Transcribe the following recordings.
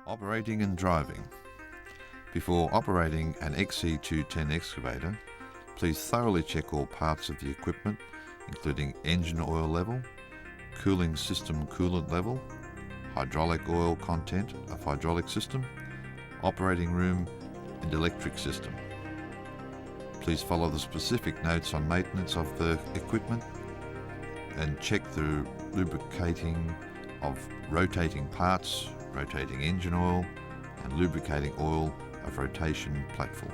Operating and driving. Before operating an XE210 excavator, please thoroughly check all parts of the equipment, including engine oil level, cooling system coolant level, hydraulic oil content of hydraulic system, operating room and electric system. Please follow the specific notes on maintenance of the equipment and check the lubricating of rotating parts, rotating engine oil and lubricating oil of rotation platform.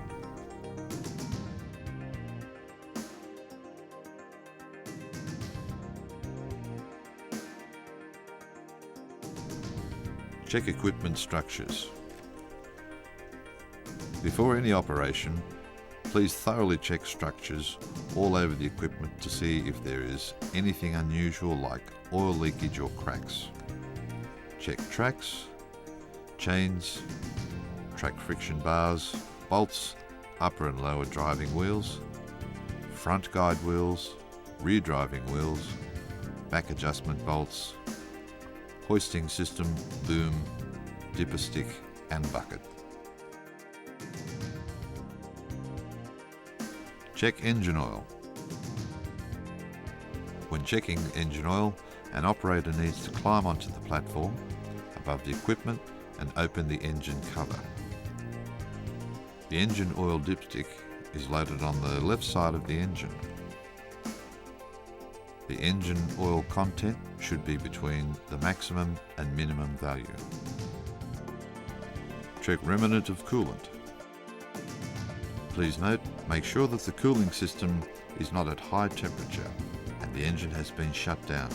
Check equipment structures. Before any operation, please thoroughly check structures all over the equipment to see if there is anything unusual like oil leakage or cracks. Check tracks, chains, track friction bars, bolts, upper and lower driving wheels, front guide wheels, rear driving wheels, back adjustment bolts, hoisting system, boom, dipper stick and bucket. Check engine oil. When checking engine oil, an operator needs to climb onto the platform above the equipment and open the engine cover. The engine oil dipstick is loaded on the left side of the engine. The engine oil content should be between the maximum and minimum value. Check remnant of coolant. Please note, make sure that the cooling system is not at high temperature and the engine has been shut down.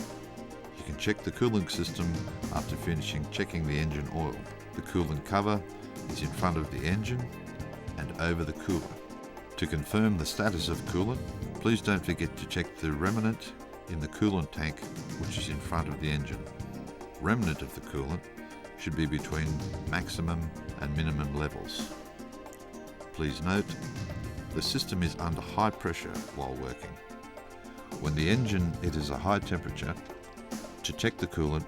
You can check the cooling system after finishing checking the engine oil. The coolant cover is in front of the engine and over the cooler. To confirm the status of coolant, please don't forget to check the remnant in the coolant tank, which is in front of the engine. Remnant of the coolant should be between maximum and minimum levels. Please note, the system is under high pressure while working. When the engine is a high temperature, to check the coolant,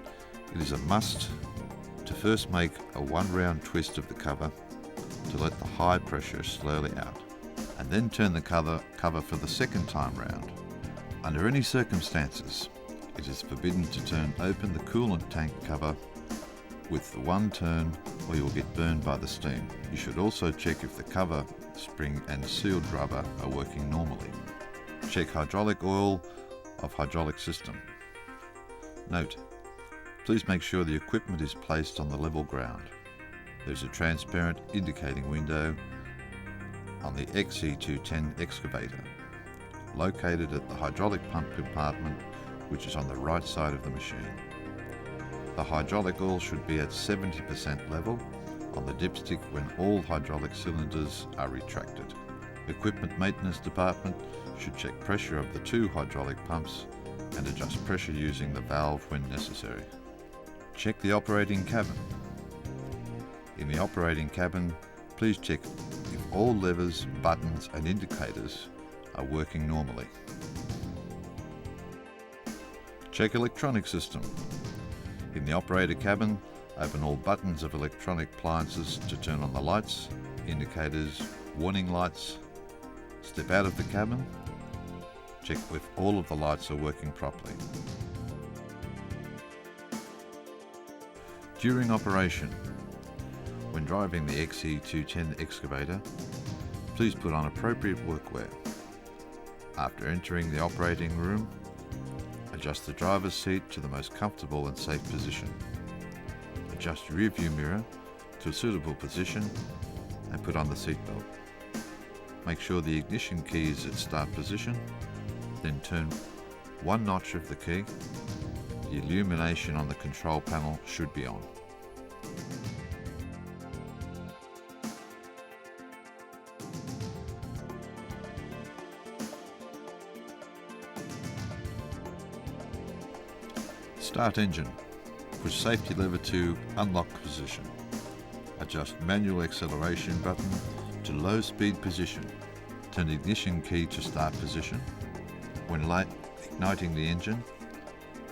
it is a must to first make a 1 round twist of the cover to let the high pressure slowly out, and then turn the cover for the second time round. Under any circumstances, it is forbidden to turn open the coolant tank cover with the one turn or you will get burned by the steam. You should also check if the cover, spring and sealed rubber are working normally. Check hydraulic oil of hydraulic system. Note, please make sure the equipment is placed on the level ground. There's a transparent indicating window on the XE210 excavator, located at the hydraulic pump compartment, which is on the right side of the machine. The hydraulic oil should be at 70% level on the dipstick when all hydraulic cylinders are retracted. Equipment maintenance department should check pressure of the 2 hydraulic pumps and adjust pressure using the valve when necessary. Check the operating cabin. In the operating cabin, please check if all levers, buttons and indicators are working normally. Check electronic system. In the operator cabin, open all buttons of electronic appliances to turn on the lights, indicators, warning lights. Step out of the cabin. Check if all of the lights are working properly. During operation, when driving the XE210 excavator, please put on appropriate workwear. After entering the operating room, adjust the driver's seat to the most comfortable and safe position. Adjust your rear view mirror to a suitable position and put on the seatbelt. Make sure the ignition key is at start position, then turn 1 notch of the key. The illumination on the control panel should be on. Start engine. Push safety lever to unlock position. Adjust manual acceleration button to low speed position. Turn ignition key to start position. When light igniting the engine.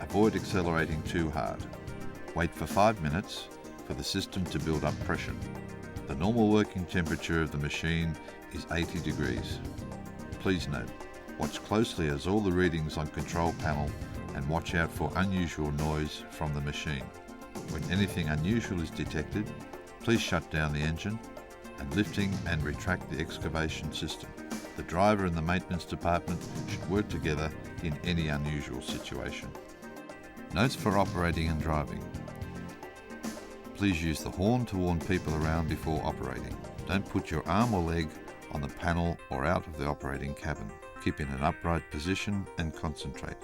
Avoid accelerating too hard. Wait for 5 minutes for the system to build up pressure. The normal working temperature of the machine is 80 degrees. Please note, watch closely as all the readings on control panel and watch out for unusual noise from the machine. When anything unusual is detected, please shut down the engine and lifting and retract the excavation system. The driver and the maintenance department should work together in any unusual situation. Notes for operating and driving. Please use the horn to warn people around before operating. Don't put your arm or leg on the panel or out of the operating cabin. Keep in an upright position and concentrate,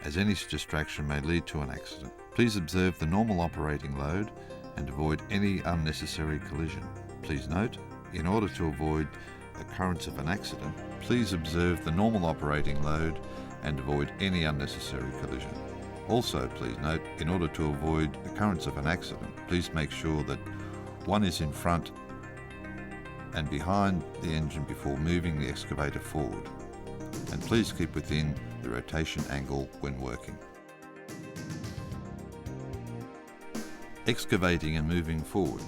as any distraction may lead to an accident. Please observe the normal operating load and avoid any unnecessary collision. Please note, in order to avoid occurrence of an accident, please observe the normal operating load and avoid any unnecessary collision. Also, please note, in order to avoid occurrence of an accident, please make sure that one is in front and behind the engine before moving the excavator forward. And please keep within the rotation angle when working. Excavating and moving forward.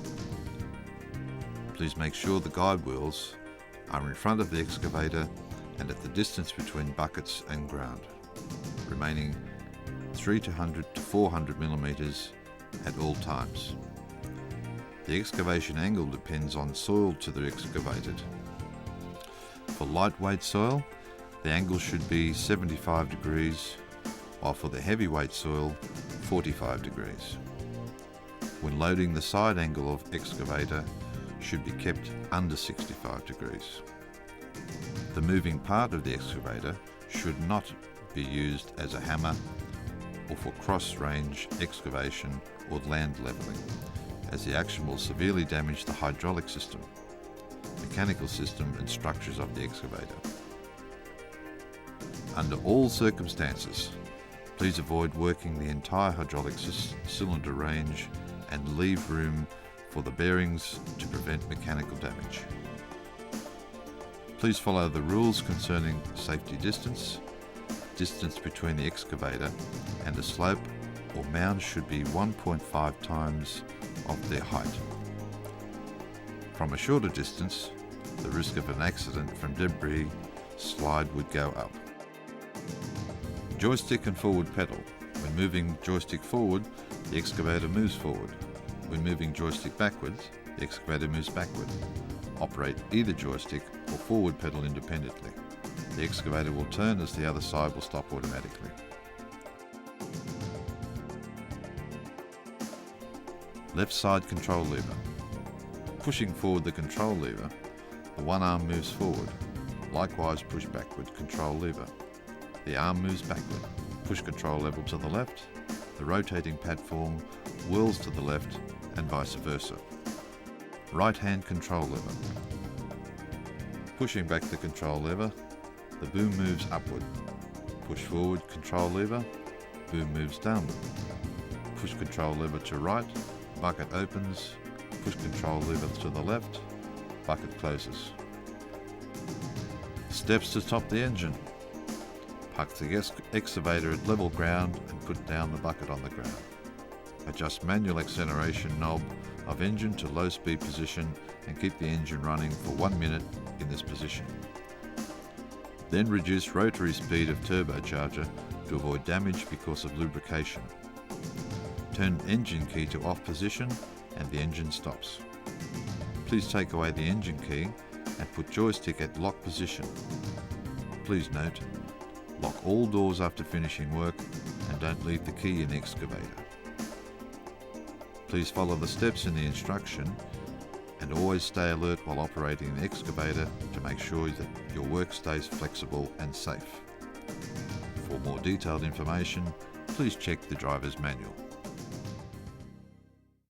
Please make sure the guide wheels are in front of the excavator and at the distance between buckets and ground, remaining 300 to 400 millimeters at all times. The excavation angle depends on soil to the excavated. For lightweight soil, the angle should be 75 degrees, while for the heavyweight soil, 45 degrees. When loading, the side angle of excavator should be kept under 65 degrees. The moving part of the excavator should not be used as a hammer or for cross-range excavation or land levelling, as the action will severely damage the hydraulic system, mechanical system and structures of the excavator. Under all circumstances, please avoid working the entire hydraulic cylinder range and leave room for the bearings to prevent mechanical damage. Please follow the rules concerning safety distance. Distance between the excavator and a slope or mound should be 1.5 times of their height. From a shorter distance, the risk of an accident from debris slide would go up. Joystick and forward pedal. When moving joystick forward, the excavator moves forward. When moving joystick backwards, the excavator moves backward. Operate either joystick or forward pedal independently. The excavator will turn as the other side will stop automatically. Left side control lever. Pushing forward the control lever, the one arm moves forward. Likewise, push backward control lever. The arm moves backward. Push control lever to the left. The rotating platform whirls to the left and vice versa. Right hand control lever. Pushing back the control lever, the boom moves upward. Push forward control lever, boom moves downward. Push control lever to right, bucket opens. Push control lever to the left, bucket closes. Steps to top the engine. Park the excavator at level ground and put down the bucket on the ground. Adjust manual acceleration knob of engine to low speed position and keep the engine running for 1 minute in this position. Then reduce rotary speed of turbocharger to avoid damage because of lubrication. Turn engine key to off position and the engine stops. Please take away the engine key and put joystick at lock position. Please note, lock all doors after finishing work and don't leave the key in the excavator. Please follow the steps in the instruction and always stay alert while operating the excavator to make sure that your work stays flexible and safe. For more detailed information, please check the driver's manual.